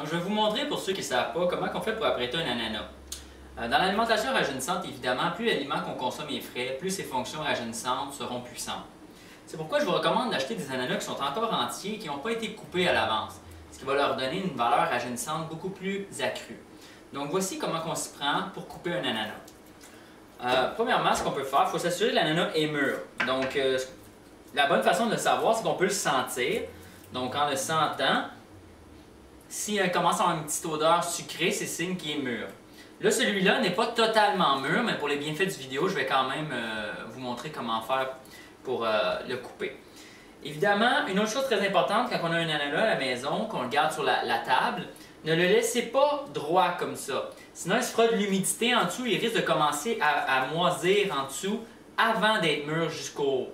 Donc, je vais vous montrer, pour ceux qui ne savent pas, comment on fait pour apprêter un ananas. Dans l'alimentation rajeunissante, évidemment, plus l'aliment qu'on consomme est frais, plus ses fonctions rajeunissantes seront puissantes. C'est pourquoi je vous recommande d'acheter des ananas qui sont encore entiers et qui n'ont pas été coupés à l'avance, ce qui va leur donner une valeur rajeunissante beaucoup plus accrue. Donc, voici comment on s'y prend pour couper un ananas. Premièrement, ce qu'on peut faire, il faut s'assurer que l'ananas est mûr. Donc, la bonne façon de le savoir, c'est qu'on peut le sentir. Donc, en le sentant, s'il commence à avoir une petite odeur sucrée, c'est signe qu'il est mûr. Là, celui-là n'est pas totalement mûr, mais pour les bienfaits du vidéo, je vais quand même vous montrer comment faire pour le couper. Évidemment, une autre chose très importante quand on a un ananas à la maison, qu'on le garde sur la table, ne le laissez pas droit comme ça. Sinon, il se fera de l'humidité en dessous, il risque de commencer à moisir en dessous avant d'être mûr jusqu'au haut.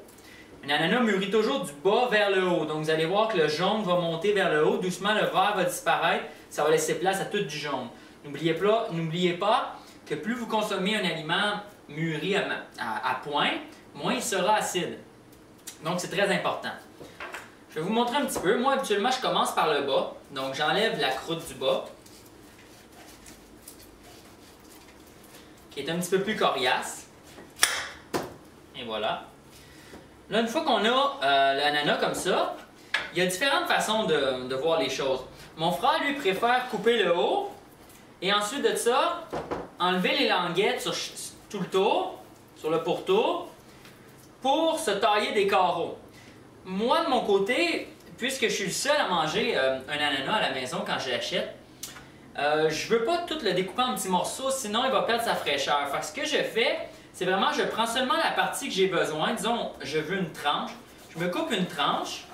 Un ananas mûrit toujours du bas vers le haut, donc vous allez voir que le jaune va monter vers le haut, doucement le vert va disparaître, ça va laisser place à tout du jaune. N'oubliez pas que plus vous consommez un aliment mûri à point, moins il sera acide. Donc c'est très important. Je vais vous montrer un petit peu. Moi, habituellement, je commence par le bas. Donc j'enlève la croûte du bas, qui est un petit peu plus coriace. Et voilà. Là, une fois qu'on a l'ananas comme ça, il y a différentes façons de voir les choses. Mon frère, lui, préfère couper le haut et ensuite de ça, enlever les languettes sur tout le tour, sur le pourtour, pour se tailler des carreaux. Moi, de mon côté, puisque je suis le seul à manger un ananas à la maison quand je l'achète, je ne veux pas tout le découper en petits morceaux, sinon il va perdre sa fraîcheur. Fait que ce que je fais, c'est vraiment, je prends seulement la partie que j'ai besoin. Disons, je veux une tranche. Je me coupe une tranche.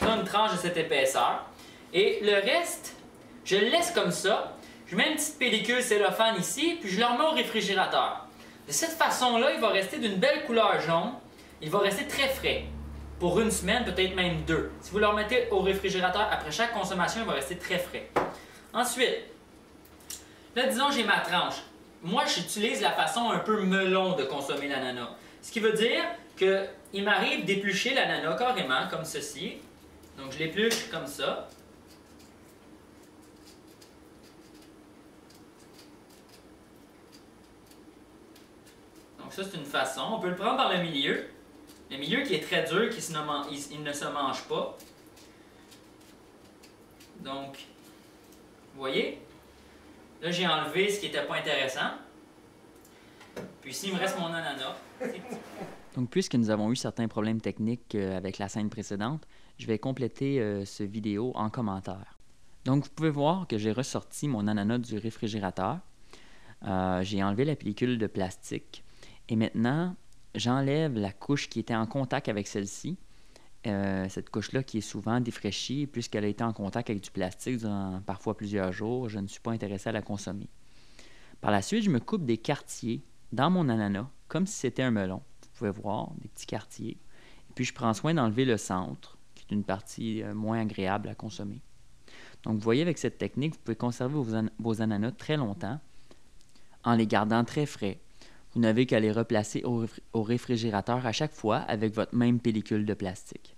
Une tranche de cette épaisseur. Et le reste, je le laisse comme ça. Je mets une petite pellicule cellophane ici, puis je le remets au réfrigérateur. De cette façon-là, il va rester d'une belle couleur jaune. Il va rester très frais. Pour une semaine, peut-être même 2. Si vous le remettez au réfrigérateur après chaque consommation, il va rester très frais. Ensuite, là, disons, j'ai ma tranche. Moi, j'utilise la façon un peu melon de consommer l'ananas. Ce qui veut dire qu'il m'arrive d'éplucher l'ananas carrément, comme ceci. Donc, je l'épluche comme ça. Donc, ça, c'est une façon. On peut le prendre par le milieu. Le milieu qui est très dur, il ne se mange pas. Donc, vous voyez? Là, j'ai enlevé ce qui n'était pas intéressant. Puis ici, il me reste mon ananas. Donc, puisque nous avons eu certains problèmes techniques avec la scène précédente, je vais compléter ce vidéo en commentaire. Donc, vous pouvez voir que j'ai ressorti mon ananas du réfrigérateur. J'ai enlevé la pellicule de plastique. Et maintenant, j'enlève la couche qui était en contact avec celle-ci. Cette couche-là qui est souvent défraîchie, puisqu'elle a été en contact avec du plastique durant parfois plusieurs jours, je ne suis pas intéressé à la consommer. Par la suite, je me coupe des quartiers dans mon ananas, comme si c'était un melon. Vous pouvez voir, des petits quartiers. Et puis, je prends soin d'enlever le centre, qui est une partie moins agréable à consommer. Donc, vous voyez, avec cette technique, vous pouvez conserver vos ananas très longtemps en les gardant très frais. Vous n'avez qu'à les replacer au réfrigérateur à chaque fois avec votre même pellicule de plastique.